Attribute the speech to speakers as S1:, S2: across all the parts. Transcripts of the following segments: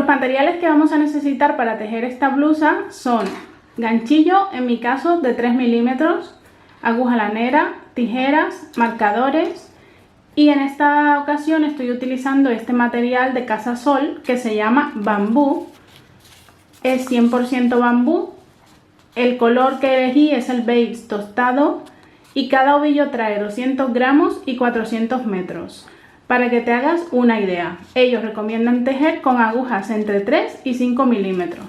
S1: Los materiales que vamos a necesitar para tejer esta blusa son ganchillo, en mi caso de 3 milímetros, aguja lanera, tijeras, marcadores, y en esta ocasión estoy utilizando este material de Casa Sol que se llama bambú. Es 100% bambú. El color que elegí es el beige tostado y cada ovillo trae 200 gramos y 400 metros. Para que te hagas una idea, ellos recomiendan tejer con agujas entre 3 y 5 milímetros.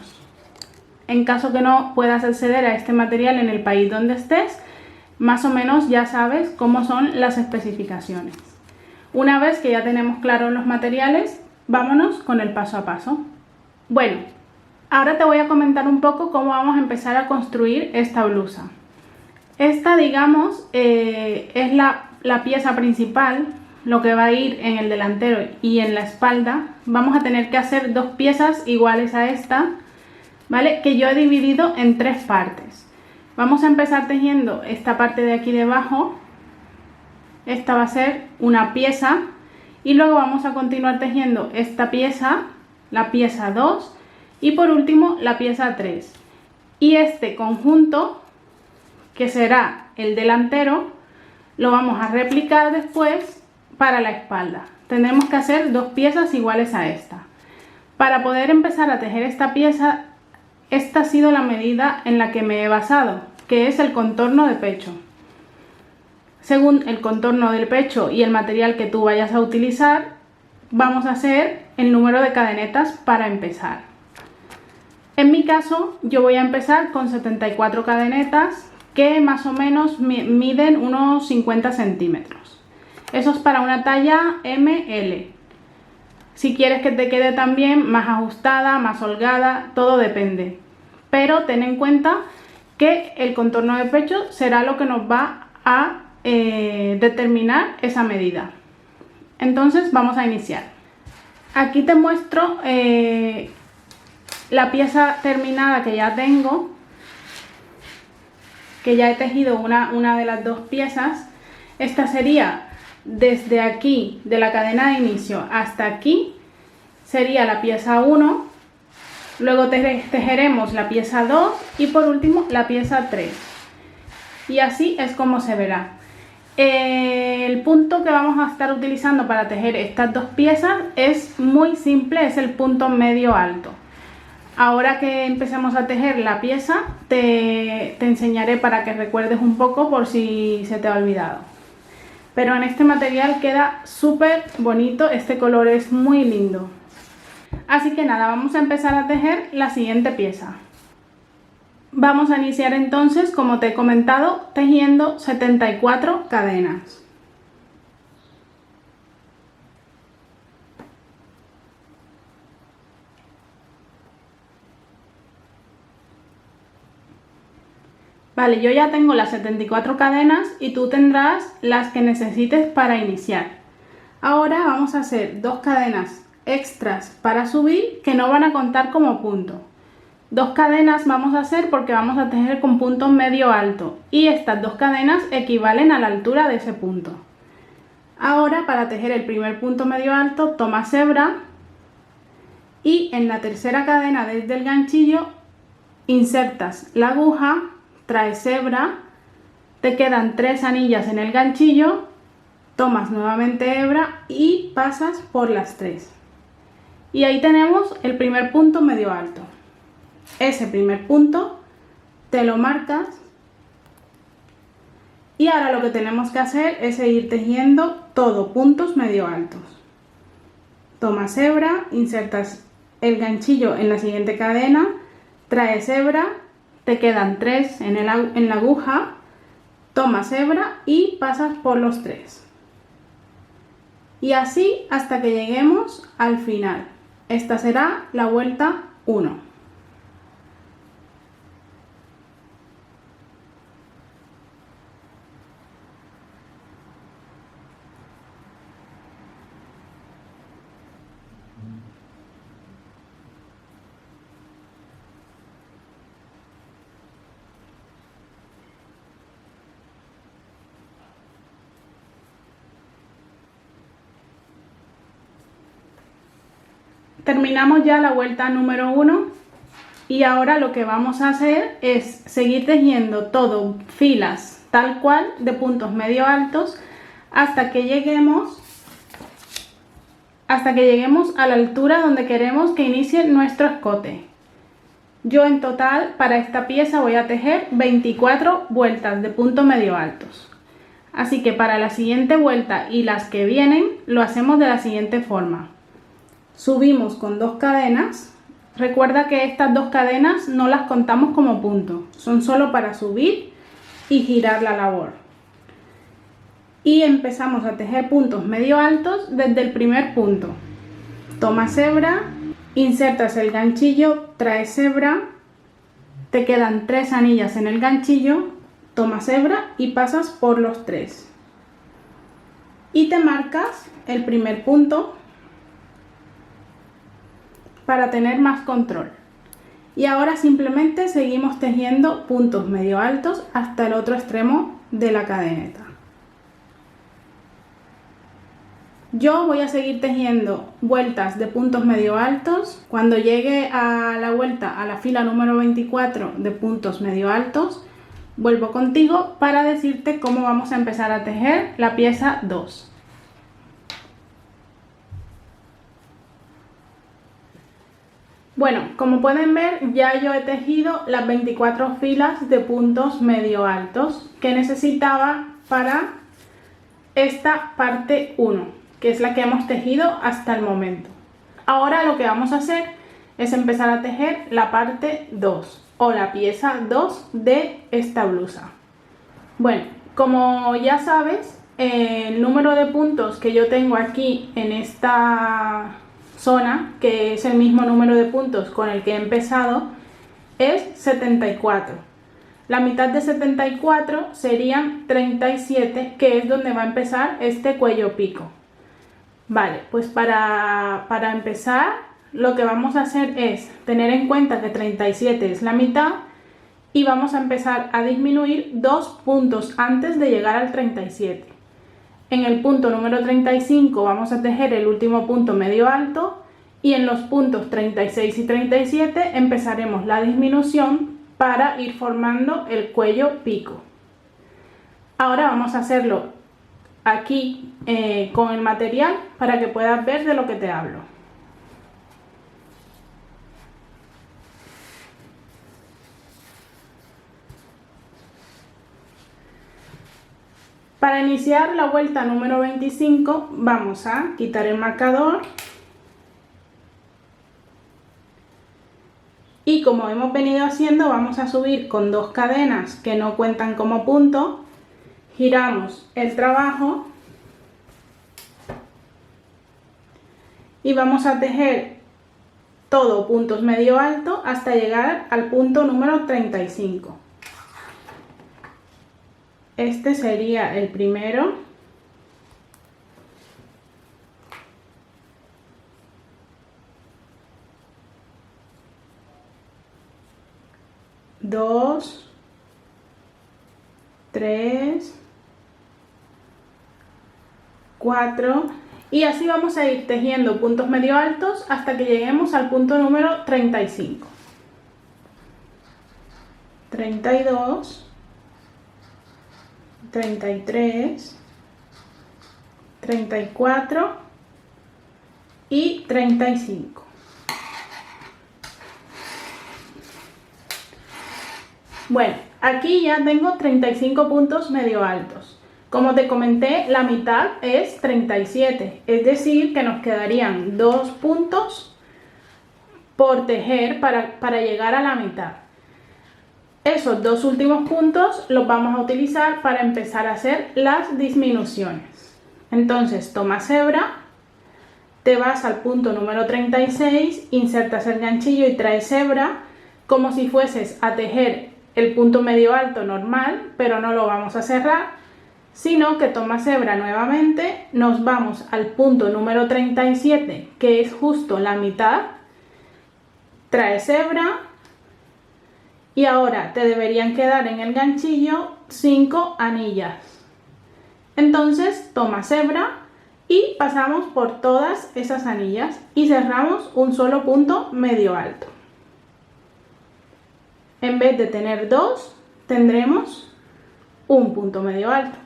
S1: En caso que no puedas acceder a este material en el país donde estés, más o menos ya sabes cómo son las especificaciones. Una vez que ya tenemos claros los materiales, vámonos con el paso a paso. Bueno, ahora te voy a comentar un poco cómo vamos a empezar a construir esta blusa. Esta, digamos, es la pieza principal, lo que va a ir en el delantero y en la espalda. Vamos a tener que hacer dos piezas iguales a esta, ¿vale? Que yo he dividido en 3 partes. Vamos a empezar tejiendo esta parte de aquí debajo. Esta va a ser una pieza y luego vamos a continuar tejiendo esta pieza, la pieza 2 y por último la pieza 3. Y este conjunto, que será el delantero, lo vamos a replicar después para la espalda. Tendremos que hacer 2 piezas iguales a esta. Para poder empezar a tejer esta pieza, esta ha sido la medida en la que me he basado, que es el contorno de pecho. Según el contorno del pecho y el material que tú vayas a utilizar, vamos a hacer el número de cadenetas para empezar. En mi caso, yo voy a empezar con 74 cadenetas que más o menos miden unos 50 centímetros. Eso es para una talla ML. Si quieres que te quede también más ajustada, más holgada, todo depende. Pero ten en cuenta que el contorno de pecho será lo que nos va a determinar esa medida. Entonces vamos a iniciar. Aquí te muestro la pieza terminada que ya tengo, que ya he tejido una de las 2 piezas. Esta sería desde aquí, de la cadena de inicio hasta aquí, sería la pieza 1, luego tejeremos la pieza 2 y por último la pieza 3. Y así es como se verá. El punto que vamos a estar utilizando para tejer estas 2 piezas es muy simple, es el punto medio alto. Ahora que empecemos a tejer la pieza, te enseñaré para que recuerdes un poco por si se te ha olvidado. Pero en este material queda súper bonito, este color es muy lindo. Así que nada, vamos a empezar a tejer la siguiente pieza. Vamos a iniciar entonces, como te he comentado, tejiendo 74 cadenas. Vale, yo ya tengo las 74 cadenas y tú tendrás las que necesites para iniciar. Ahora vamos a hacer 2 cadenas extras para subir que no van a contar como punto. 2 cadenas vamos a hacer porque vamos a tejer con punto medio alto y estas 2 cadenas equivalen a la altura de ese punto. Ahora, para tejer el primer punto medio alto, tomas hebra y en la tercera cadena desde el ganchillo insertas la aguja, traes hebra, te quedan 3 anillas en el ganchillo, tomas nuevamente hebra y pasas por las 3. Y ahí tenemos el primer punto medio alto. Ese primer punto te lo marcas y ahora lo que tenemos que hacer es seguir tejiendo todo puntos medio altos. Tomas hebra, insertas el ganchillo en la siguiente cadena, traes hebra, te quedan 3 en la aguja, tomas hebra y pasas por los 3. Y así hasta que lleguemos al final. Esta será la vuelta 1. terminamos ya la vuelta número 1 y ahora lo que vamos a hacer es seguir tejiendo todo filas tal cual de puntos medio altos hasta que lleguemos a la altura donde queremos que inicie nuestro escote. Yo en total para esta pieza voy a tejer 24 vueltas de punto medio altos. Así que para la siguiente vuelta y las que vienen lo hacemos de la siguiente forma. Subimos con 2 cadenas. Recuerda que estas 2 cadenas no las contamos como punto, son solo para subir y girar la labor. Y empezamos a tejer puntos medio altos desde el primer punto. Tomas hebra, insertas el ganchillo, traes hebra, te quedan 3 anillas en el ganchillo, tomas hebra y pasas por los 3. Y te marcas el primer punto para tener más control. Y ahora simplemente seguimos tejiendo puntos medio altos hasta el otro extremo de la cadeneta. Yo voy a seguir tejiendo vueltas de puntos medio altos. Cuando llegue a la vuelta a la fila número 24 de puntos medio altos, vuelvo contigo para decirte cómo vamos a empezar a tejer la pieza 2. Bueno, como pueden ver, ya yo he tejido las 24 filas de puntos medio altos que necesitaba para esta parte 1, que es la que hemos tejido hasta el momento. Ahora lo que vamos a hacer es empezar a tejer la parte 2 o la pieza 2 de esta blusa. Bueno, como ya sabes, el número de puntos que yo tengo aquí en esta zona, que es el mismo número de puntos con el que he empezado, es 74. La mitad de 74 serían 37, que es donde va a empezar este cuello pico. Vale, pues para empezar lo que vamos a hacer es tener en cuenta que 37 es la mitad y vamos a empezar a disminuir 2 puntos antes de llegar al 37. En el punto número 35 vamos a tejer el último punto medio alto y en los puntos 36 y 37 empezaremos la disminución para ir formando el cuello pico. Ahora vamos a hacerlo aquí con el material para que puedas ver de lo que te hablo. Para iniciar la vuelta número 25 vamos a quitar el marcador y como hemos venido haciendo vamos a subir con 2 cadenas que no cuentan como punto, giramos el trabajo y vamos a tejer todo puntos medio alto hasta llegar al punto número 35. Este sería el primero. Dos, 3, 4 y así vamos a ir tejiendo puntos medio altos hasta que lleguemos al punto número 35. 32, 33, 34 y 35. Bueno, aquí ya tengo 35 puntos medio altos. Como te comenté, la mitad es 37, es decir, que nos quedarían 2 puntos por tejer para llegar a la mitad. Esos 2 últimos puntos los vamos a utilizar para empezar a hacer las disminuciones. Entonces tomas hebra, te vas al punto número 36, insertas el ganchillo y traes hebra como si fueses a tejer el punto medio alto normal, pero no lo vamos a cerrar, sino que tomas hebra nuevamente, nos vamos al punto número 37, que es justo la mitad, traes hebra y ahora te deberían quedar en el ganchillo 5 anillas. Entonces tomas hebra y pasamos por todas esas anillas y cerramos un solo punto medio alto. En vez de tener dos, tendremos un punto medio alto.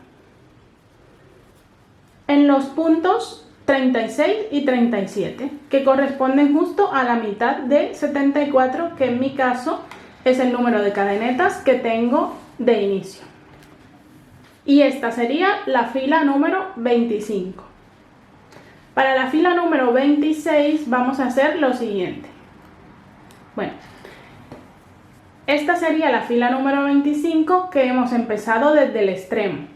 S1: En los puntos 36 y 37, que corresponden justo a la mitad de 74, que en mi caso es el número de cadenetas que tengo de inicio. Y esta sería la fila número 25. Para la fila número 26 vamos a hacer lo siguiente. Bueno, esta sería la fila número 25 que hemos empezado desde el extremo,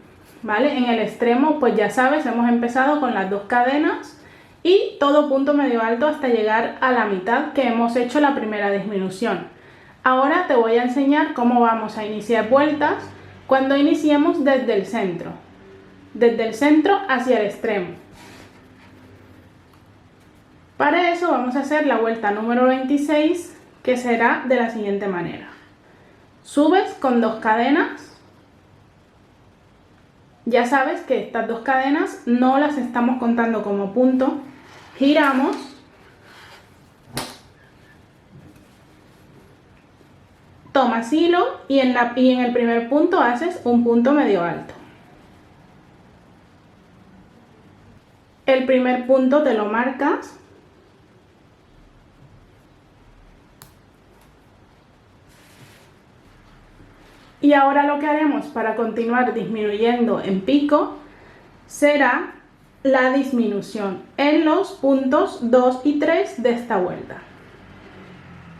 S1: ¿vale? En el extremo, pues ya sabes, hemos empezado con las dos cadenas y todo punto medio alto hasta llegar a la mitad que hemos hecho la primera disminución. Ahora te voy a enseñar cómo vamos a iniciar vueltas cuando iniciemos desde el centro hacia el extremo. Para eso vamos a hacer la vuelta número 26, que será de la siguiente manera. Subes con dos cadenas. Ya sabes que estas dos cadenas no las estamos contando como punto. Giramos. Tomas hilo y en el primer punto haces un punto medio alto. El primer punto te lo marcas. Y ahora lo que haremos para continuar disminuyendo en pico será la disminución en los puntos 2 y 3 de esta vuelta.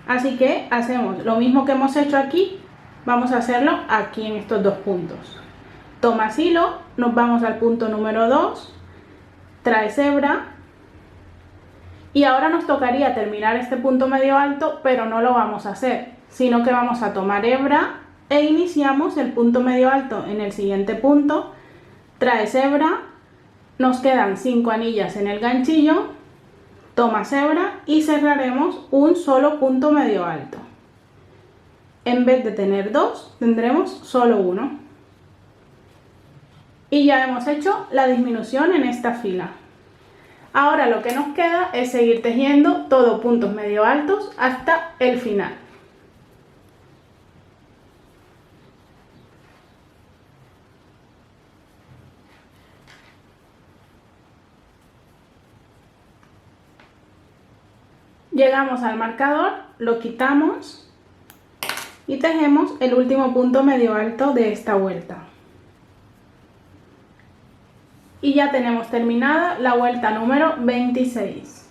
S1: Así que hacemos lo mismo que hemos hecho aquí, vamos a hacerlo aquí en estos dos puntos. Tomas hilo, nos vamos al punto número 2, traes hebra y ahora nos tocaría terminar este punto medio alto, pero no lo vamos a hacer, sino que vamos a tomar hebra e iniciamos el punto medio alto en el siguiente punto, traes hebra, nos quedan 5 anillas en el ganchillo, tomas hebra y cerraremos un solo punto medio alto. En vez de tener dos, tendremos solo uno. Y ya hemos hecho la disminución en esta fila. Ahora lo que nos queda es seguir tejiendo todo puntos medio altos hasta el final. Llegamos al marcador, lo quitamos y tejemos el último punto medio alto de esta vuelta. Y ya tenemos terminada la vuelta número 26.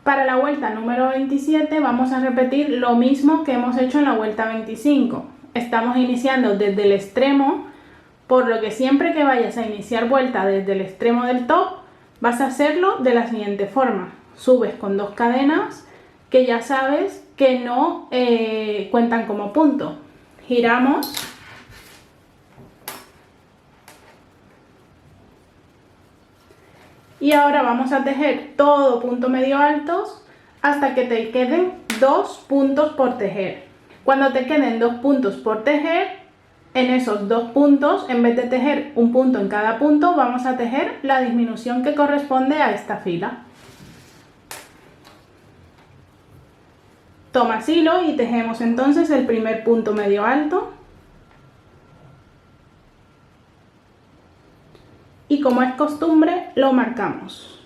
S1: Para la vuelta número 27 vamos a repetir lo mismo que hemos hecho en la vuelta 25. Estamos iniciando desde el extremo, por lo que siempre que vayas a iniciar vuelta desde el extremo del top, vas a hacerlo de la siguiente forma. Subes con dos cadenas que ya sabes que no cuentan como punto. Giramos. Y ahora vamos a tejer todo punto medio altos hasta que te queden 2 puntos por tejer. Cuando te queden 2 puntos por tejer, en esos 2 puntos, en vez de tejer un punto en cada punto, vamos a tejer la disminución que corresponde a esta fila. Tomas hilo y tejemos entonces el primer punto medio alto. Y como es costumbre, lo marcamos.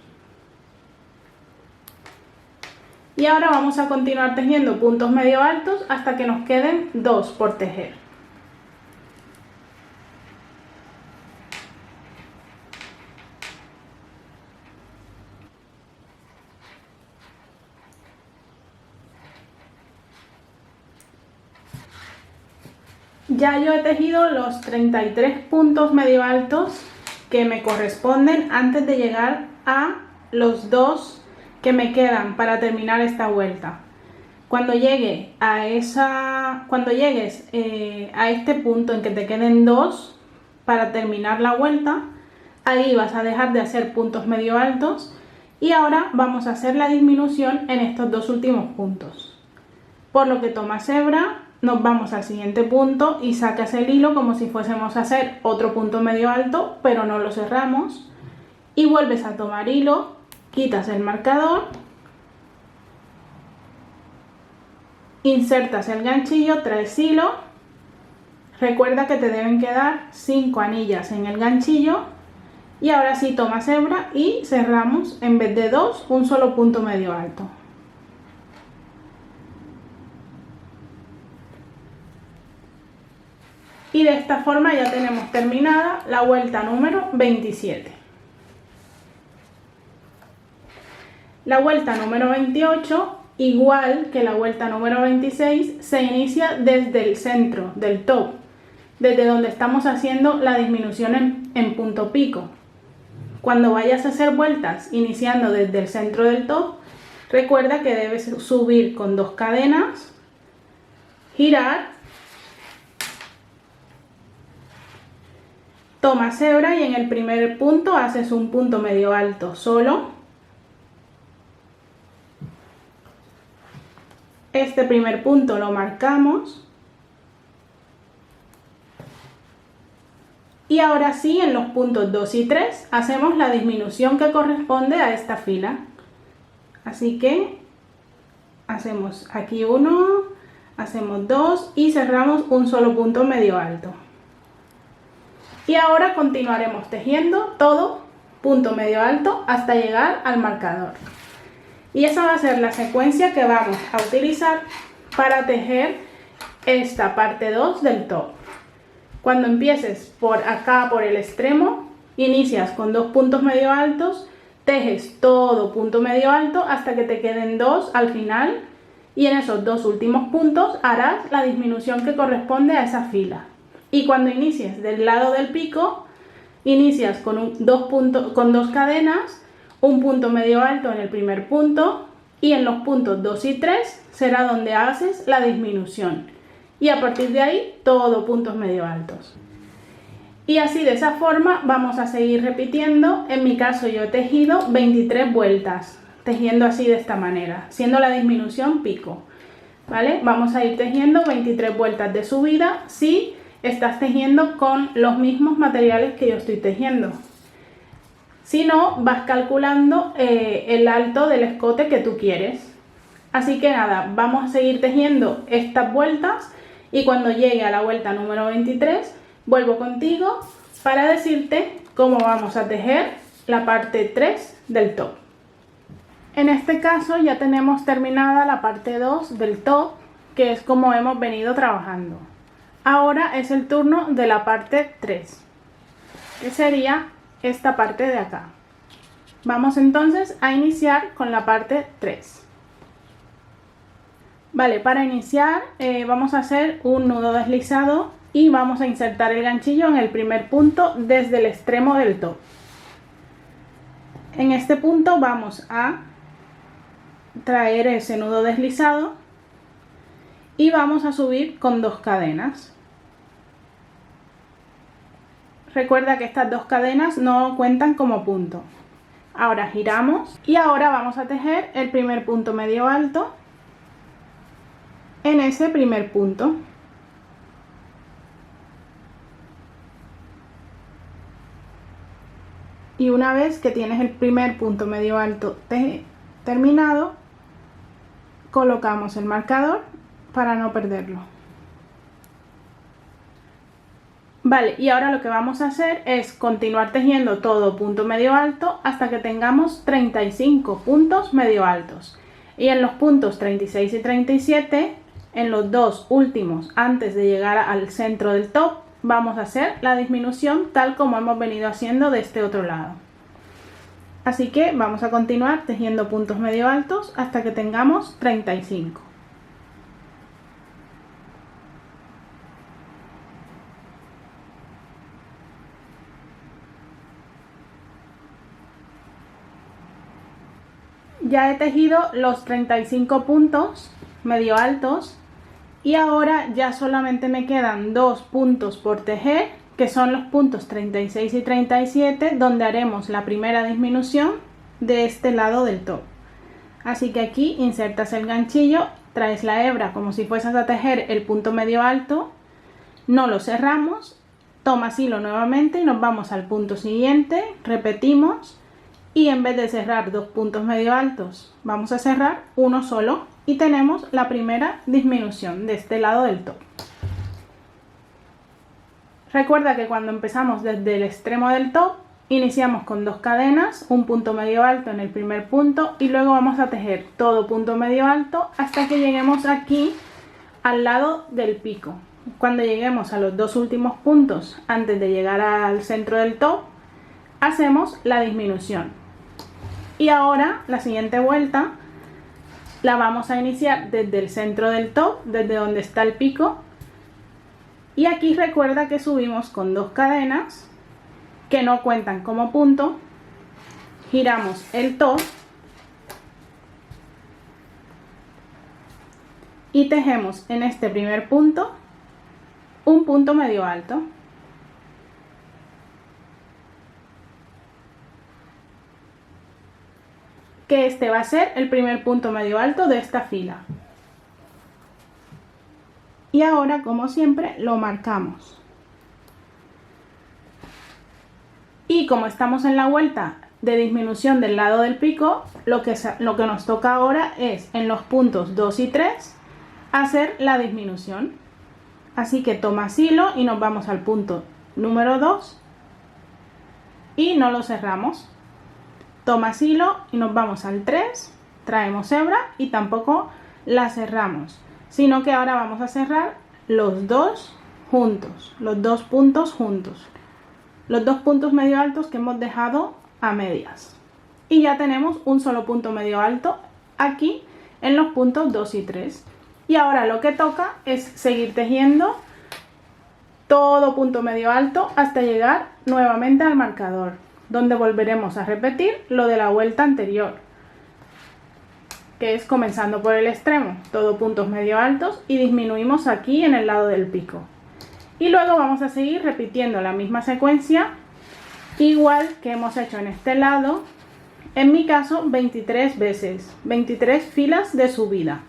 S1: Y ahora vamos a continuar tejiendo puntos medio altos hasta que nos queden 2 por tejer. Ya yo he tejido los 33 puntos medio altos que me corresponden antes de llegar a los 2 que me quedan para terminar esta vuelta. Cuando llegues a este punto en que te queden 2 para terminar la vuelta, ahí vas a dejar de hacer puntos medio altos y ahora vamos a hacer la disminución en estos 2 últimos puntos. Por lo que tomas hebra nos vamos al siguiente punto y sacas el hilo como si fuésemos a hacer otro punto medio alto, pero no lo cerramos, y vuelves a tomar hilo, quitas el marcador, insertas el ganchillo, traes hilo, recuerda que te deben quedar 5 anillas en el ganchillo, y ahora sí tomas hebra y cerramos en vez de 2 un solo punto medio alto. Y de esta forma ya tenemos terminada la vuelta número 27. La vuelta número 28, igual que la vuelta número 26, se inicia desde el centro del top, desde donde estamos haciendo la disminución en punto pico. Cuando vayas a hacer vueltas iniciando desde el centro del top, recuerda que debes subir con 2 cadenas, girar, tomas hebra y en el primer punto haces un punto medio alto solo. Este primer punto lo marcamos. Y ahora sí, en los puntos 2 y 3 hacemos la disminución que corresponde a esta fila. Así que hacemos aquí 1, hacemos 2 y cerramos un solo punto medio alto. Y ahora continuaremos tejiendo todo punto medio alto hasta llegar al marcador. Y esa va a ser la secuencia que vamos a utilizar para tejer esta parte 2 del top. Cuando empieces por acá, por el extremo, inicias con 2 puntos medio altos, tejes todo punto medio alto hasta que te queden 2 al final, y en esos 2 últimos puntos harás la disminución que corresponde a esa fila. Y cuando inicies del lado del pico, inicias con 2 cadenas, un punto medio alto en el primer punto, y en los puntos 2 y 3 será donde haces la disminución. Y a partir de ahí, todo puntos medio altos. Y así de esa forma vamos a seguir repitiendo. En mi caso yo he tejido 23 vueltas, tejiendo así de esta manera, siendo la disminución pico. ¿Vale? Vamos a ir tejiendo 23 vueltas de subida si estás tejiendo con los mismos materiales que yo estoy tejiendo. Si no, vas calculando el alto del escote que tú quieres. Así que nada, vamos a seguir tejiendo estas vueltas y cuando llegue a la vuelta número 23 vuelvo contigo para decirte cómo vamos a tejer la parte 3 del top. En este caso ya tenemos terminada la parte 2 del top, que es como hemos venido trabajando. Ahora es el turno de la parte 3, que sería esta parte de acá. Vamos entonces a iniciar con la parte 3. Vale, para iniciar vamos a hacer un nudo deslizado y vamos a insertar el ganchillo en el primer punto desde el extremo del top. En este punto vamos a traer ese nudo deslizado y vamos a subir con 2 cadenas. Recuerda que estas 2 cadenas no cuentan como punto. Ahora giramos y ahora vamos a tejer el primer punto medio alto en ese primer punto. Y una vez que tienes el primer punto medio alto terminado, colocamos el marcador para no perderlo. Vale, y ahora lo que vamos a hacer es continuar tejiendo todo punto medio alto hasta que tengamos 35 puntos medio altos. Y en los puntos 36 y 37, en los 2 últimos antes de llegar al centro del top, vamos a hacer la disminución tal como hemos venido haciendo de este otro lado. Así que vamos a continuar tejiendo puntos medio altos hasta que tengamos 35. Ya he tejido los 35 puntos medio altos y ahora ya solamente me quedan 2 puntos por tejer, que son los puntos 36 y 37, donde haremos la primera disminución de este lado del top. Así que aquí insertas el ganchillo traes la hebra como si fueses a tejer el punto medio alto, no lo cerramos, tomas hilo nuevamente y nos vamos al punto siguiente, repetimos y en vez de cerrar 2 puntos medio altos vamos a cerrar uno solo y tenemos la primera disminución de este lado del top. Recuerda que cuando empezamos desde el extremo del top iniciamos con 2 cadenas, un punto medio alto en el primer punto y luego vamos a tejer todo punto medio alto hasta que lleguemos aquí al lado del pico. Cuando lleguemos a los 2 últimos puntos antes de llegar al centro del top hacemos la disminución. Y ahora la siguiente vuelta la vamos a iniciar desde el centro del top, desde donde está el pico. Y aquí recuerda que subimos con 2 cadenas que no cuentan como punto, giramos el top y tejemos en este primer punto un punto medio alto. Que este va a ser el primer punto medio alto de esta fila. Y ahora, como siempre, lo marcamos. Y como estamos en la vuelta de disminución del lado del pico, lo que nos toca ahora es en los puntos 2 y 3 hacer la disminución. Así que tomas hilo y nos vamos al punto número 2 y no lo cerramos. Tomas hilo y nos vamos al 3, traemos hebra y tampoco la cerramos, sino que ahora vamos a cerrar los dos juntos, los 2 puntos juntos, los 2 puntos medio altos que hemos dejado a medias. Y ya tenemos un solo punto medio alto aquí en los puntos 2 y 3. Y ahora lo que toca es seguir tejiendo todo punto medio alto hasta llegar nuevamente al marcador, donde volveremos a repetir lo de la vuelta anterior, que es comenzando por el extremo, todo puntos medio altos y disminuimos aquí en el lado del pico. Y luego vamos a seguir repitiendo la misma secuencia, igual que hemos hecho en este lado, en mi caso 23 veces, 23 filas de subida.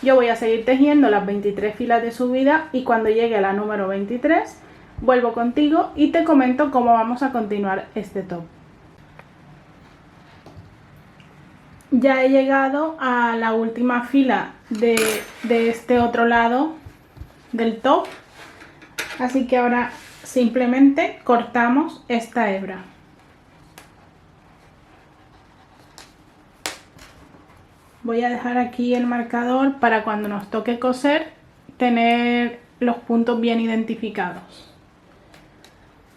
S1: Yo voy a seguir tejiendo las 23 filas de subida y cuando llegue a la número 23 vuelvo contigo y te comento cómo vamos a continuar este top. Ya he llegado a la última fila de este otro lado del top, así que ahora simplemente cortamos esta hebra. Voy a dejar aquí el marcador para cuando nos toque coser tener los puntos bien identificados.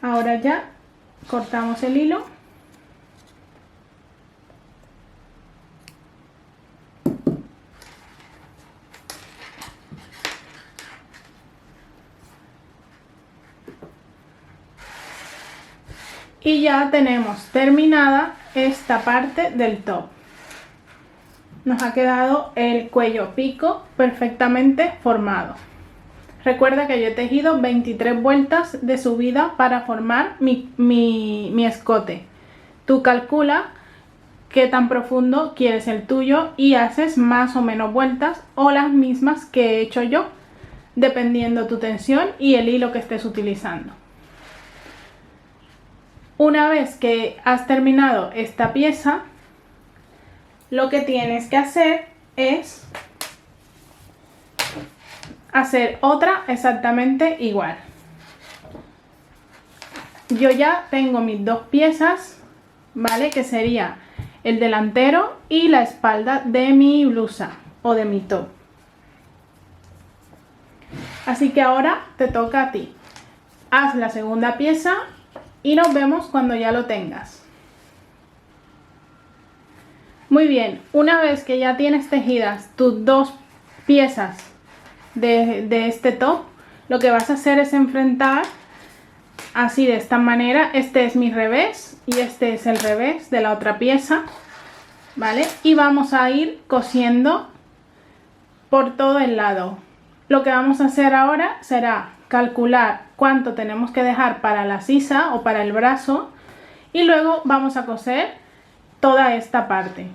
S1: Ahora ya cortamos el hilo. Y ya tenemos terminada esta parte del top. Nos ha quedado el cuello pico perfectamente formado. Recuerda que yo he tejido 23 vueltas de subida para formar mi escote. Tú calcula qué tan profundo quieres el tuyo y haces más o menos vueltas o las mismas que he hecho yo, dependiendo tu tensión y el hilo que estés utilizando. Una vez que has terminado esta pieza, lo que tienes que hacer es hacer otra exactamente igual. Yo ya tengo mis 2 piezas, ¿vale? Que sería el delantero y la espalda de mi blusa o de mi top. Así que ahora te toca a ti. Haz la segunda pieza y nos vemos cuando ya lo tengas. Muy bien, una vez que ya tienes tejidas tus 2 piezas de este top, lo que vas a hacer es enfrentar así de esta manera. Este es mi revés y este es el revés de la otra pieza, ¿vale? Y vamos a ir cosiendo por todo el lado. Lo que vamos a hacer ahora será calcular cuánto tenemos que dejar para la sisa o para el brazo y luego vamos a coser toda esta parte.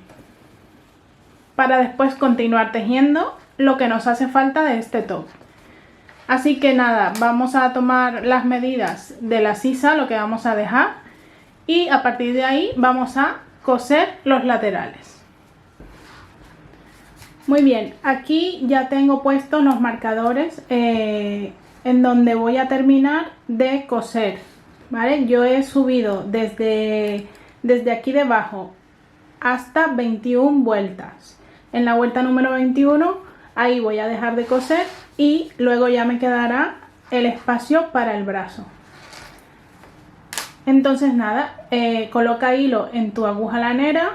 S1: para después continuar tejiendo lo que nos hace falta de este top. Así que nada, vamos a tomar las medidas de la sisa, lo que vamos a dejar, y a partir de ahí vamos a coser los laterales. Muy bien, aquí ya tengo puestos los marcadores en donde voy a terminar de coser, ¿vale? Yo he subido desde aquí debajo hasta 21 vueltas. En la vuelta número 21 ahí voy a dejar de coser y luego ya me quedará el espacio para el brazo. Entonces nada, coloca hilo en tu aguja lanera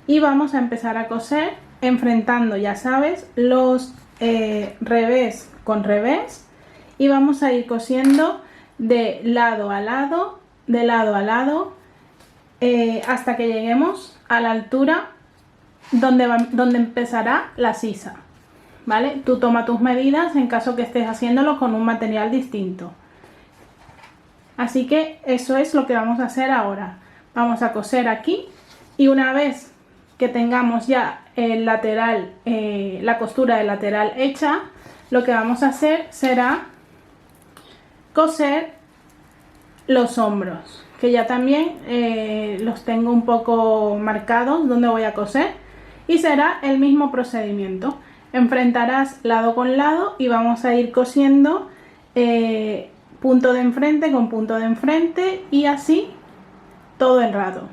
S1: y vamos a empezar a coser enfrentando, ya sabes, los revés con revés, y vamos a ir cosiendo de lado a lado, hasta que lleguemos a la altura donde empezará la sisa, ¿vale? Tú toma tus medidas en caso que estés haciéndolo con un material distinto. Así que eso es lo que vamos a hacer ahora. Vamos a coser aquí y una vez que tengamos ya el lateral, la costura del lateral hecha, lo que vamos a hacer será coser los hombros, que ya también los tengo un poco marcados donde voy a coser, y será el mismo procedimiento. Enfrentarás lado con lado y vamos a ir cosiendo punto de enfrente con punto de enfrente y así todo el rato.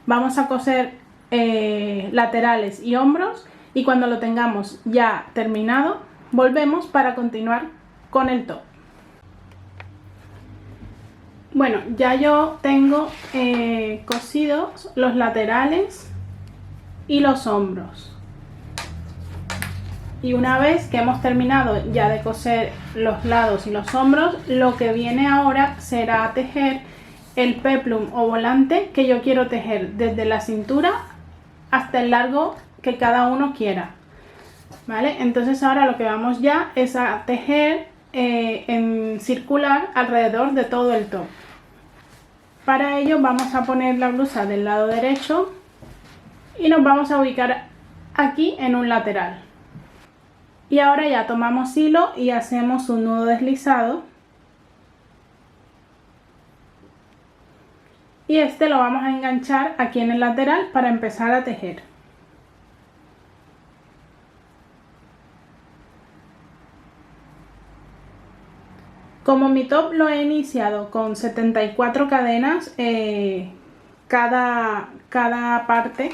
S1: Vamos a coser laterales y hombros, y cuando lo tengamos ya terminado volvemos para continuar con el top. Bueno, ya yo tengo cosidos los laterales y los hombros, y una vez que hemos terminado ya de coser los lados y los hombros, lo que viene ahora será tejer el peplum o volante que yo quiero tejer desde la cintura hasta el largo que cada uno quiera, ¿vale? Entonces ahora lo que vamos ya es a tejer en circular alrededor de todo el top. Para ello vamos a poner la blusa del lado derecho y nos vamos a ubicar aquí en un lateral. Y ahora ya tomamos hilo y hacemos un nudo deslizado. Y este lo vamos a enganchar aquí en el lateral para empezar a tejer. Como mi top lo he iniciado con 74 cadenas, cada parte,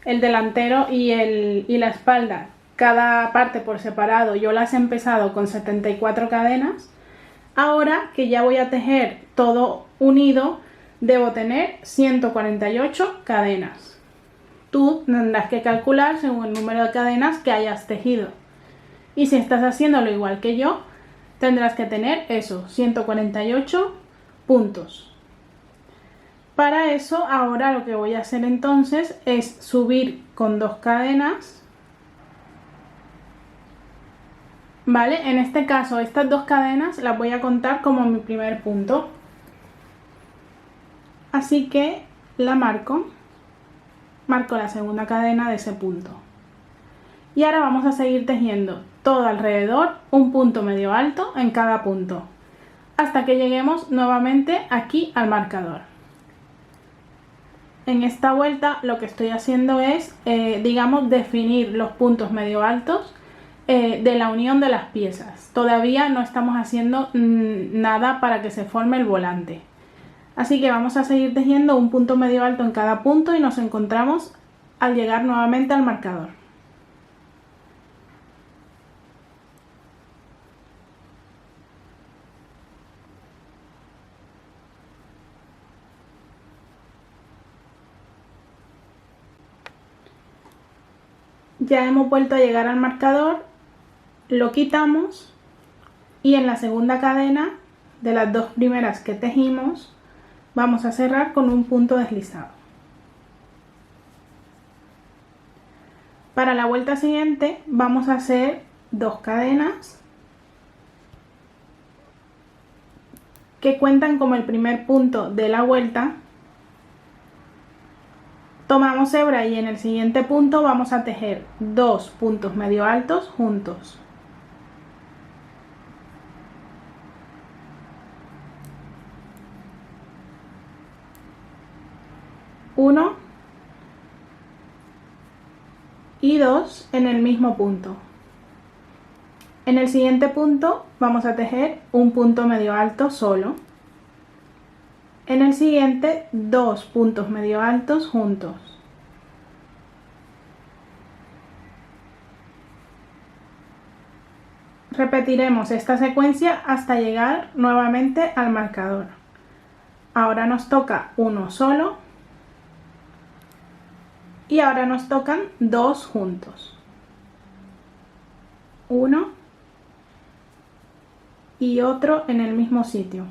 S1: el delantero y la espalda, cada parte por separado, yo las he empezado con 74 cadenas. Ahora que ya voy a tejer todo unido, debo tener 148 cadenas. Tú tendrás que calcular según el número de cadenas que hayas tejido. Y si estás haciéndolo igual que yo, tendrás que tener eso, 148 puntos. Para eso ahora lo que voy a hacer entonces es subir con 2 cadenas, ¿vale? En este caso estas 2 cadenas las voy a contar como mi primer punto. Así que la marco la segunda cadena de ese punto. Y ahora vamos a seguir tejiendo todo alrededor, un punto medio alto en cada punto, hasta que lleguemos nuevamente aquí al marcador. En esta vuelta lo que estoy haciendo es, digamos, definir los puntos medio altos de la unión de las piezas. Todavía no estamos haciendo nada para que se forme el volante. Así que vamos a seguir tejiendo un punto medio alto en cada punto y nos encontramos al llegar nuevamente al marcador. Ya hemos vuelto a llegar al marcador, lo quitamos y en la segunda cadena de las 2 primeras que tejimos vamos a cerrar con un punto deslizado. Para la vuelta siguiente vamos a hacer 2 cadenas que cuentan como el primer punto de la vuelta, Tomamos hebra y en el siguiente punto vamos a tejer 2 puntos medio altos juntos. Uno y 2 en el mismo punto. En el siguiente punto vamos a tejer un punto medio alto solo. En el siguiente 2 puntos medio altos juntos. Repetiremos esta secuencia hasta llegar nuevamente al marcador. Ahora nos toca uno solo y ahora nos tocan 2 juntos. Uno y otro en el mismo sitio.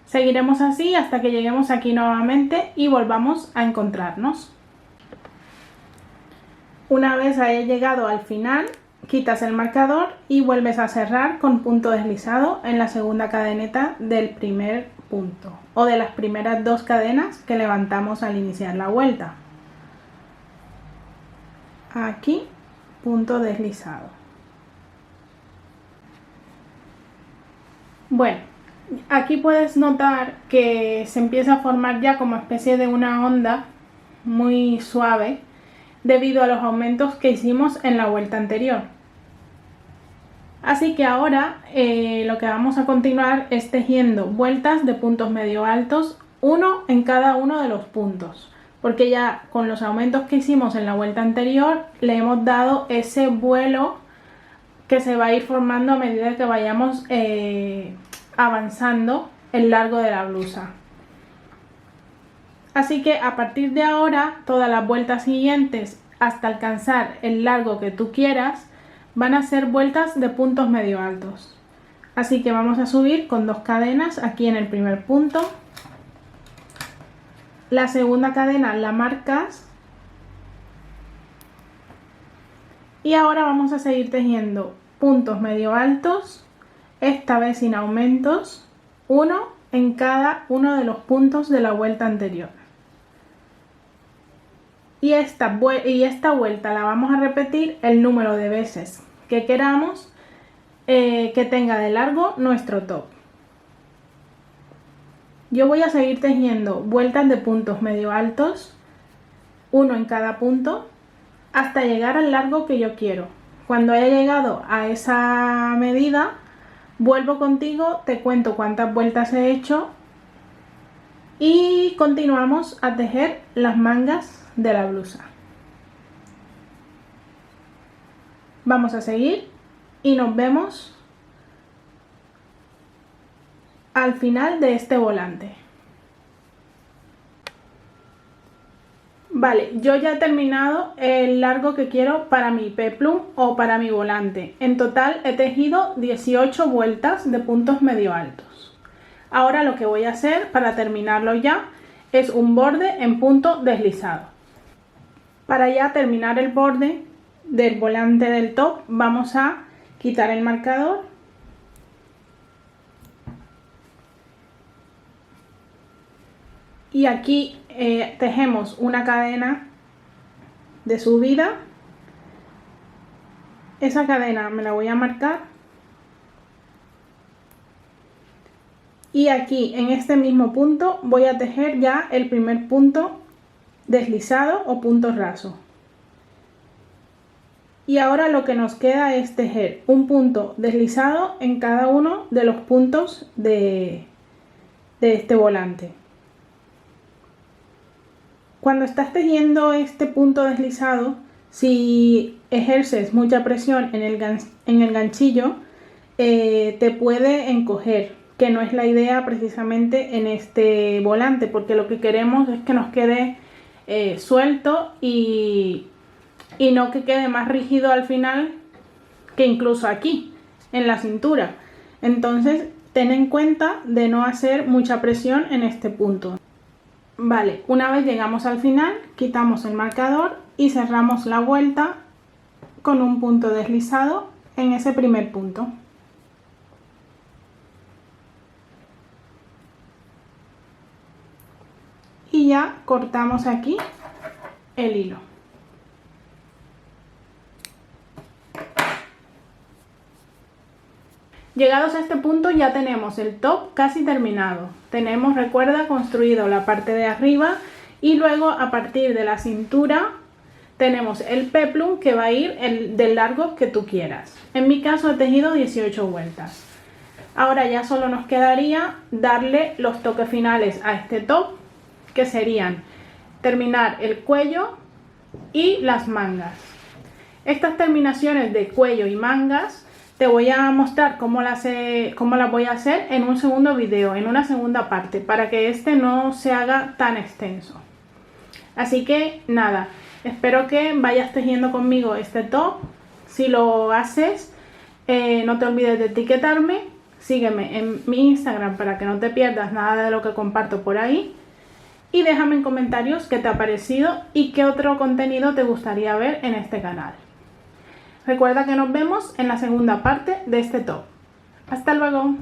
S1: Seguiremos así hasta que lleguemos aquí nuevamente y volvamos a encontrarnos. Una vez hayas llegado al final, quitas el marcador y vuelves a cerrar con punto deslizado en la segunda cadeneta del primer punto o de las primeras 2 cadenas que levantamos al iniciar la vuelta. Aquí, punto deslizado. Bueno, aquí puedes notar que se empieza a formar ya como especie de una onda muy suave debido a los aumentos que hicimos en la vuelta anterior. Así que ahora lo que vamos a continuar es tejiendo vueltas de puntos medio altos, uno en cada uno de los puntos, porque ya con los aumentos que hicimos en la vuelta anterior le hemos dado ese vuelo que se va a ir formando a medida que vayamos avanzando el largo de la blusa. Así que a partir de ahora, todas las vueltas siguientes hasta alcanzar el largo que tú quieras van a ser vueltas de puntos medio altos. Así que vamos a subir con 2 cadenas aquí en el primer punto. La segunda cadena la marcas. Y ahora vamos a seguir tejiendo puntos medio altos, esta vez sin aumentos, uno en cada uno de los puntos de la vuelta anterior. Y esta vuelta la vamos a repetir el número de veces que queramos que tenga de largo nuestro top. Yo voy a seguir tejiendo vueltas de puntos medio altos, uno en cada punto, hasta llegar al largo que yo quiero. Cuando haya llegado a esa medida, vuelvo contigo, te cuento cuántas vueltas he hecho y continuamos a tejer las mangas de la blusa. Vamos a seguir y nos vemos al final de este volante. Vale, yo ya he terminado el largo que quiero para mi peplum o para mi volante. En total he tejido 18 vueltas de puntos medio altos. Ahora lo que voy a hacer para terminarlo ya es un borde en punto deslizado. Para ya terminar el borde del volante del top vamos a quitar el marcador y aquí tejemos una cadena de subida. Esa cadena me la voy a marcar y aquí en este mismo punto voy a tejer ya el primer punto deslizado o punto raso. Y ahora lo que nos queda es tejer un punto deslizado en cada uno de los puntos de este volante. Cuando estás tejiendo este punto deslizado, si ejerces mucha presión en el ganchillo, te puede encoger, que no es la idea precisamente en este volante, porque lo que queremos es que nos quede suelto y no que quede más rígido al final que incluso aquí, en la cintura. Entonces, ten en cuenta de no hacer mucha presión en este punto. Vale, una vez llegamos al final, quitamos el marcador y cerramos la vuelta con un punto deslizado en ese primer punto. Y y ya cortamos aquí el hilo. Llegados a este punto ya tenemos el top casi terminado. Tenemos, recuerda, construido la parte de arriba y luego a partir de la cintura tenemos el peplum que va a ir del largo que tú quieras. En mi caso he tejido 18 vueltas. Ahora ya solo nos quedaría darle los toques finales a este top, que serían terminar el cuello y las mangas. Estas terminaciones de cuello y mangas te voy a mostrar cómo las voy a hacer en un segundo video, en una segunda parte, para que este no se haga tan extenso. Así que nada, espero que vayas tejiendo conmigo este top. Si lo haces, no te olvides de etiquetarme, sígueme en mi Instagram para que no te pierdas nada de lo que comparto por ahí. Y déjame en comentarios qué te ha parecido y qué otro contenido te gustaría ver en este canal. Recuerda que nos vemos en la segunda parte de este top. ¡Hasta luego!